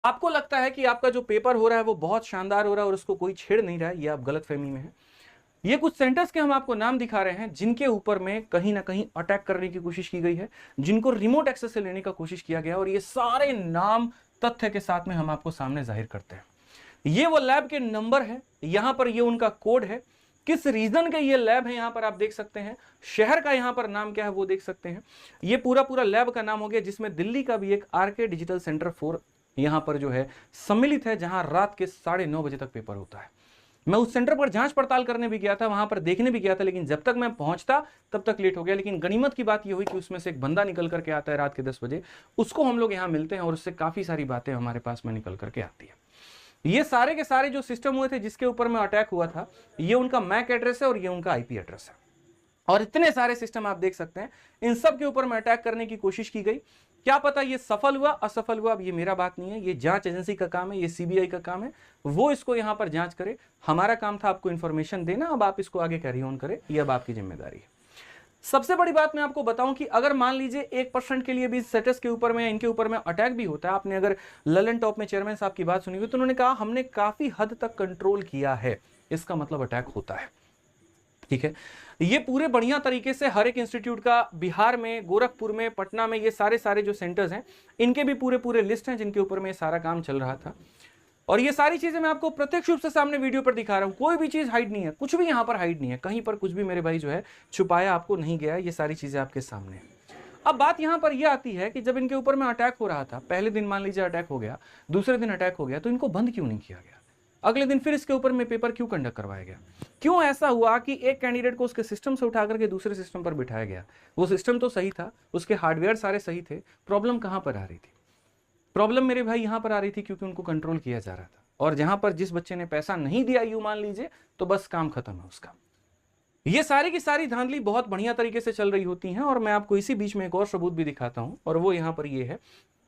आपको लगता है कि आपका जो पेपर हो रहा है वो बहुत शानदार हो रहा है और उसको कोई छेड़ नहीं रहा है, ये आप गलतफहमी में है। ये कुछ सेंटर्स के हम आपको नाम दिखा रहे हैं जिनके ऊपर में कहीं ना कहीं अटैक करने की कोशिश की गई है, जिनको रिमोट एक्सेस से लेने का कोशिश किया गया, और ये सारे नाम तथ्य के साथ में हम आपको सामने जाहिर करते हैं। ये वो लैब के नंबर है, यहां पर ये उनका कोड है, किस रीजन के ये लैब है यहां पर आप देख सकते हैं, शहर का यहां पर नाम क्या है वो देख सकते हैं। ये पूरा पूरा लैब का नाम हो गया, जिसमें दिल्ली का भी एक आरके डिजिटल सेंटर 4 यहां पर जो है सम्मिलित है, जहां रात के 9:30 बजे तक पेपर होता है। मैं उस सेंटर पर जांच पड़ताल करने भी गया था, वहां पर देखने भी गया था, लेकिन जब तक मैं पहुंचता तब तक लेट हो गया। लेकिन गनीमत की बात यह हुई कि उसमें से एक बंदा निकल करके आता है रात के 10 बजे, उसको हम लोग यहां मिलते हैं और उससे काफी सारी बातें हमारे पास में निकल करके आती है। ये सारे के सारे जो सिस्टम हुए थे जिसके ऊपर में अटैक हुआ था, ये उनका मैक एड्रेस है और ये उनका आईपी एड्रेस है, और इतने सारे सिस्टम आप देख सकते हैं, इन सब के ऊपर में अटैक करने की कोशिश की गई। क्या पता ये सफल हुआ असफल हुआ, अब ये मेरा बात नहीं है, ये जांच एजेंसी का काम है, ये सीबीआई का काम है, वो इसको यहां पर जांच करे। हमारा काम था आपको इंफॉर्मेशन देना, अब आप इसको आगे कैरी ऑन करें, ये अब आपकी जिम्मेदारी है। सबसे बड़ी बात मैं आपको बताऊं कि अगर मान लीजिए 1% के लिए भी सेटस के ऊपर में, इनके ऊपर में अटैक भी होता है, आपने अगर ललन टॉप में चेयरमैन साहब की बात सुनी हुई तो उन्होंने कहा हमने काफी हद तक कंट्रोल किया है, इसका मतलब अटैक होता है। ठीक है, ये पूरे बढ़िया तरीके से हर एक इंस्टीट्यूट का बिहार में, गोरखपुर में, पटना में, ये सारे सारे जो सेंटर्स हैं इनके भी पूरे पूरे लिस्ट हैं जिनके ऊपर में सारा काम चल रहा था। और ये सारी चीजें मैं आपको प्रत्यक्ष रूप से सामने वीडियो पर दिखा रहा हूं, कोई भी चीज हाइड नहीं है, कुछ भी यहां पर हाइड नहीं है, कहीं पर कुछ भी मेरे भाई जो है छुपाया आपको नहीं गया है, ये सारी चीजें आपके सामने है। अब बात यहां पर यह आती है कि जब इनके ऊपर में अटैक हो रहा था, पहले दिन मान लीजिए अटैक हो गया, दूसरे दिन अटैक हो गया, तो इनको बंद क्यों नहीं किया गया? अगले दिन फिर इसके ऊपर में पेपर क्यों कंडक्ट करवाया गया? क्यों ऐसा हुआ कि एक कैंडिडेट को उसके सिस्टम से उठा करके दूसरे सिस्टम पर बिठाया गया? वो सिस्टम तो सही था, उसके हार्डवेयर सारे सही थे, प्रॉब्लम कहां पर आ रही थी? प्रॉब्लम मेरे भाई यहां पर आ रही थी क्योंकि उनको कंट्रोल किया जा रहा था, और जहां पर जिस बच्चे ने पैसा नहीं दिया यूं मान लीजिए, तो बस काम खत्म है उसका। ये सारी की सारी धांधली बहुत बढ़िया तरीके से चल रही होती हैं, और मैं आपको इसी बीच में एक और सबूत भी दिखाता हूं, और वो यहां पर ये है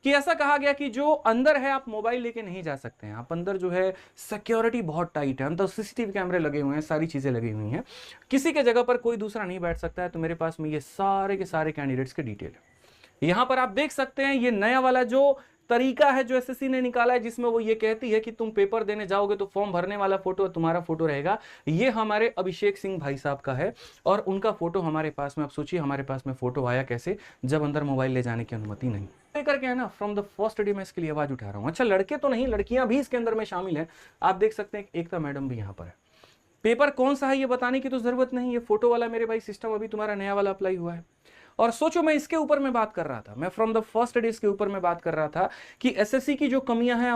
कि ऐसा कहा गया कि जो अंदर है आप मोबाइल लेके नहीं जा सकते हैं, आप अंदर जो है सिक्योरिटी बहुत टाइट है, अंदर सीसीटीवी कैमरे लगे हुए हैं, सारी चीजें लगी हुई हैं, किसी के जगह पर कोई दूसरा नहीं बैठ सकता है। तो मेरे पास में ये सारे के सारे कैंडिडेट्स के डिटेल है, यहां पर आप देख सकते हैं। ये नया वाला जो तरीका है जो एसएससी ने निकाला है, जिसमें वो ये कहती है कि तुम पेपर देने जाओगे तो फॉर्म भरने वाला फोटो तुम्हारा फोटो रहेगा, ये हमारे अभिषेक सिंह भाई साहब का है, और उनका फोटो हमारे पास में। आप सोचिए हमारे पास में फोटो आया कैसे, जब अंदर मोबाइल ले जाने की अनुमति नहीं लेकर के है ना। फ्रॉम द फर्स्ट डे मैं इसके लिए आवाज उठा रहा हूं। अच्छा, लड़के तो नहीं, लड़कियां भी इसके अंदर में शामिल है। आप देख सकते हैं एकता मैडम भी यहां पर है। पेपर कौन सा है ये बताने की तो जरूरत नहीं, ये फोटो वाला मेरे भाई सिस्टम अभी तुम्हारा नया वाला अप्लाई हुआ है। और सोचो, मैं इसके ऊपर में बात कर रहा था, मैं फ्रॉम द फर्स्ट डे इसके ऊपर में बात कर रहा था कि एसएससी की जो कमियां हैं